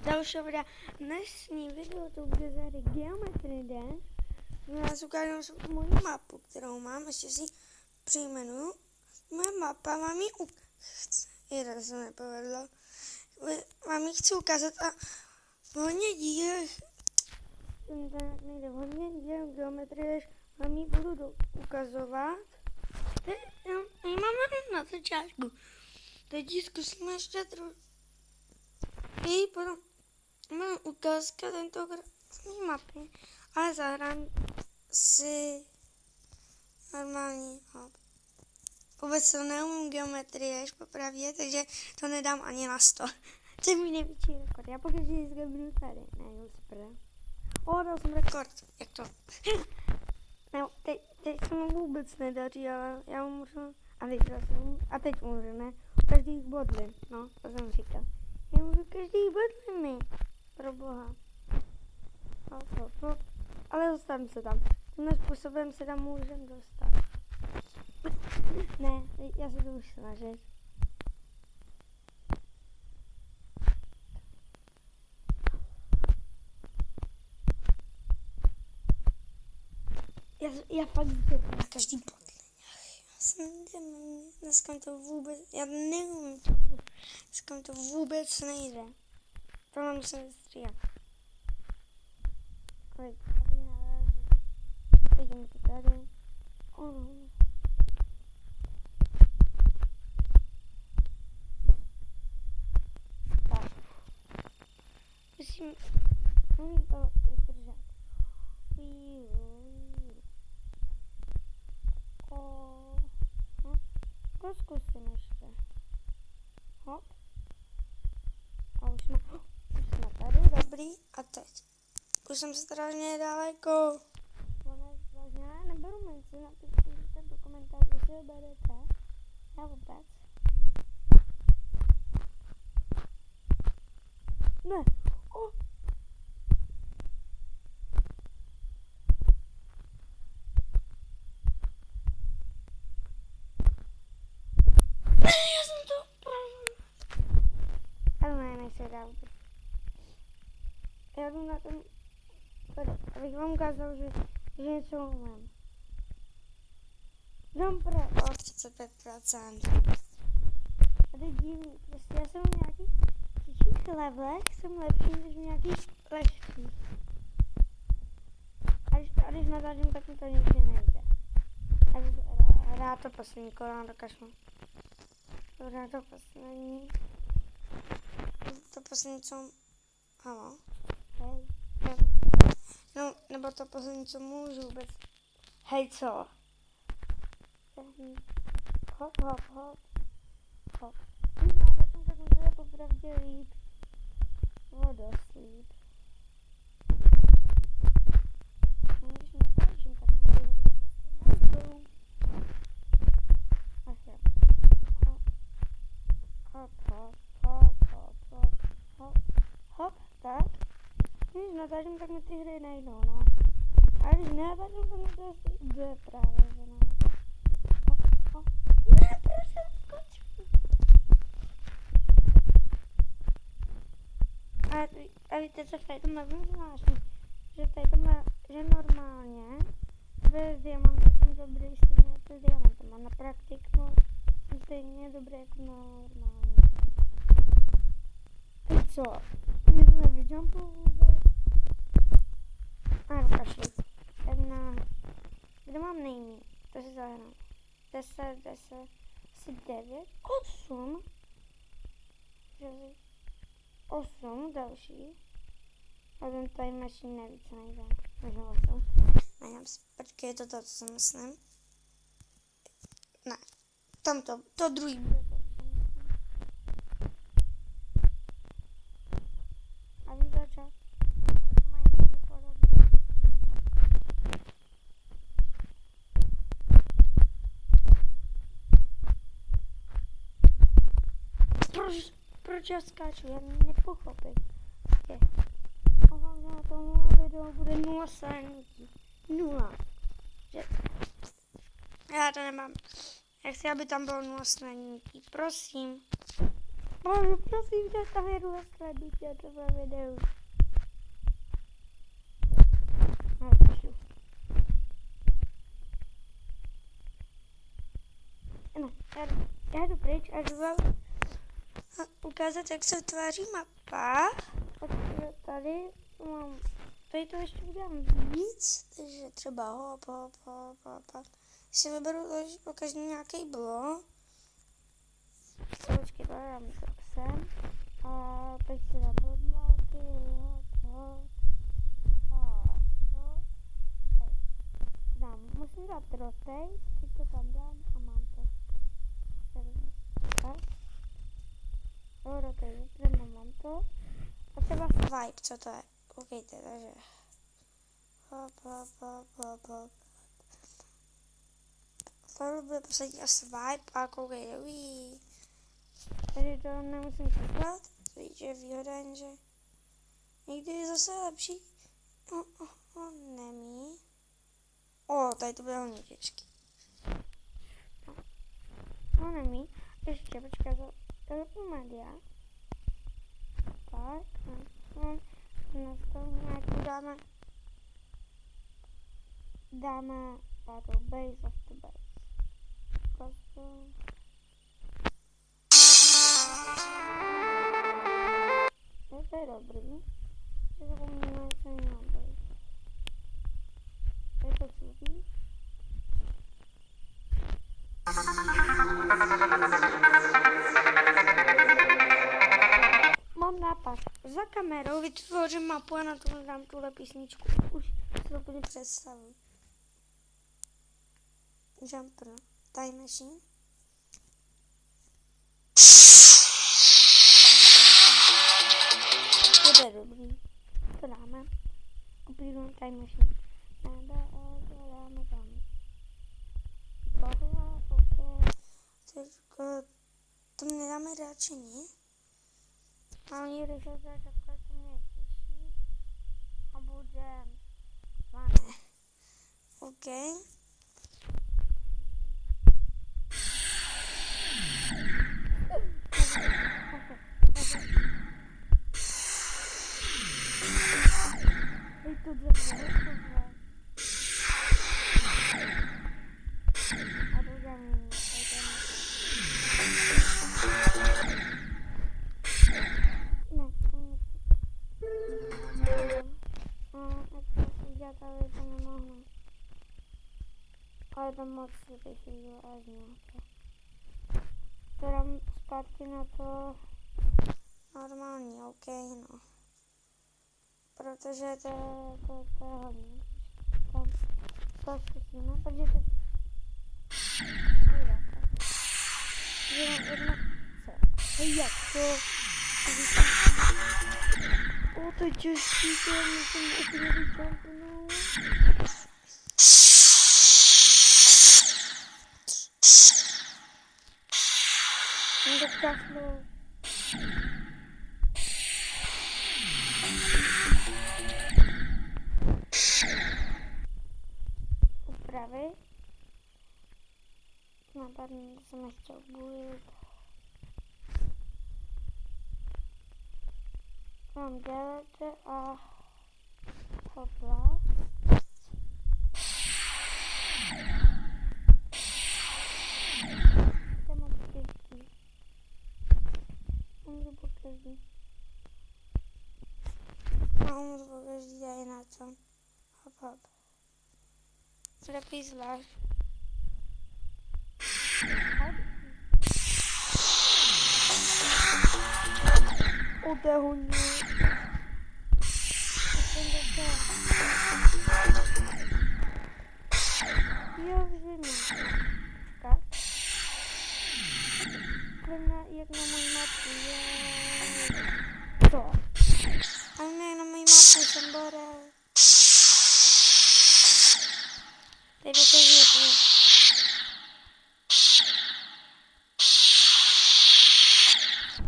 dalšího videa. Dnešní video to bude za Geometry Dash. Já ukážu moji mapu, kterou mám, ještě si přejmenuju. Moje mapa, mám ji jeden se nepovedlo. Vám ji chci ukázat a hodně díl, nejde hodně díl Geometry Dash, vám ji budu ukazovat. Teď máme na začátku. Teď zkusíme ještě i potom mám ukázka tentokrát mapy, ale zahrám si normální hop. Vůbec to neumím geometrii, až popravdě, takže to nedám ani na 100. To je můj největší rekord. Já pokaždé vždycky budu tady. Ne, super. Dal jsem rekord. Jak to? No, teď se mu vůbec nedaří, ale já umřu. A teď umřu, ne? Každý bodlin, no, to jsem říkal. Já můžu každý bodliny. Pro boha. Ale dostanu se tam. Tímhle způsobem se tam můžem dostat. Ne, já se to už snažit. Já fakt zběrám na každý bodlin. Dneska to vůbec, já neumím to, dneska to vůbec nejde. Tohle musím stříhat. Vidím to tady. Tak. Musím to vydržet. To zkusím ještě. Hop. A už jsme tady, dobrý. A teď. Už jsem strašně daleko. Já neberu minci, napište do komentářů, jestli ho berete. Já vůbec. Ne. Já jdu na tom, abych vám ukázal, že něco umím. Dobré, o 35%. A teď divný, prostě já jsem v nějakých těžších levelech, jsem lepší než v nějakých lehčích. A když natáčím, tak mi to nikdy nejde. A rád to poslední kolona dokažu. Dobrá, to poslední. To poslední, co... Halo? Hej. No, nebo to poslední, co můžu vůbec. Hej, co? Hop, hop, hop. Hop. No, potom tak můžu popravdě líp. Dost líp. Když natáčím, tak můžu vlastně. Ach jo. Hop, hop, hop, hop, hop, hop, hop, tak. Když natáčím, tak mi ty hry nejdou, no. A když nenatáčím, tak mi to asi jde právě, že no. Ne, prosím, skočím. A víte, co v této má zvláštní? Že v této má, že normálně bez diamantu jsem dobrý stejně jako s diamantem. A na praktiku jsem stejně dobrý jako normálně. Teď co? Mě to nevydžampu vůbec. A kašli. Kde mám nejmí? To si zahrám. 10, asi 9, 8. 8 další. A ten time machine neví, co nejde. Možná 8. Nevím, počkej, je to to, co si myslím. Ne. Tamto, to druhý bude to, co myslím. A vím začát. To mají hodně podobně. Proč já skáču? Já nepochopím. Doufám, že na tomhle videu bude 0 slednutí. 0. Já to nemám. Já chci, aby tam bylo 0 slednutí. Prosím. Bože, prosím tě, tam jedu a sleduj tě, to bude videu. No, píšu. No, já jdu pryč a jdu vám ukázat, jak se tváří mapa. Tady mám, tady to ještě udělám víc, takže třeba hop. Si vyberu po každý nějaký blok. Počkej, dám to sem. A teď si dám podmálky, musím dát rotate, teď to tam dám a mám to. Tak. Rotate, mám to. A třeba swipe, co to je? Koukejte, takže. Hop. Tohle bude poslední a swipe a koukejte, ují. Takže to nemusím kliklat, to je výhoda, jenže někdy je zase lepší. Nemí. Tady to bude hodně těžký. Nemí. Ještě, počkej, to media. Tak, na to nějakou dáme to base of the base. Custom. To je dobrý. Zapomněme, co nemám base. Je to celý. Mám nápad. Za kamerou vytvořím mapu a na to dám tuhle písničku. Už si to úplně představuji. Jumper. Time machine. To je dobrý. To dáme. Kopírujeme time machine. Dáme tam. Tohle, ok. To mi nedáme radši, ne? Ale když se takhle to mě těší. A bude 12. Ok. Teď to dřevo, a to dělám tady to nemohnu. Ale to moc si bych jít až nějaké. To dám zpátky na to normální, ok, no. Protože to je hodně. Tam to zkusíme, protože to jedna co? Jak to? To je těžký, to musím úplně vyčampnout. To krásno. Upravy. Napadně jsem nechtěl bulit. Mám dělat a hopla. To je moc těžký. Umřu po každý. Umřu po každý a je na tom. Hop. Slepý zvlášť. To je hodně. Jo, vždy. Tak. Jak na mojí mapu je. To. A ne, na mojí mapu jsem borel. Teď to je.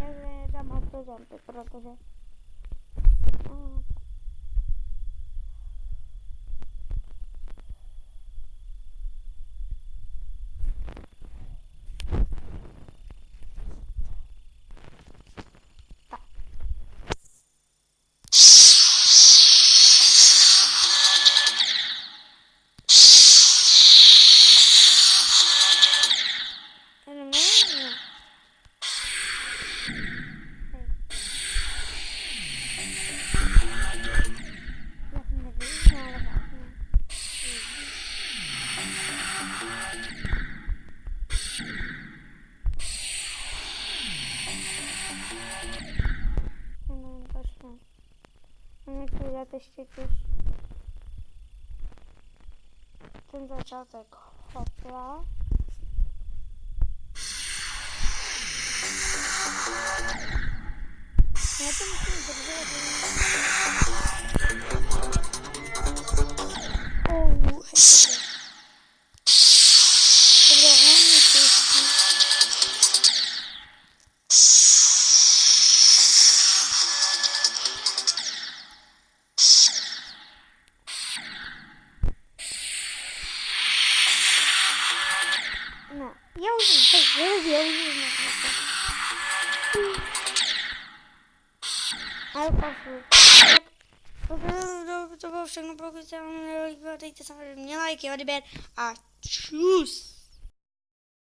Já dám autojumpy, protože No, właśnie. Nie chcę zateścić już ten zaczątek. Hopla. Ja to musimy zrobić. O, hej, dobra. Dobra, on nie puści. No, ja już ale poszły. To było wszystko. Nie lajki, odbierz, a tschüss.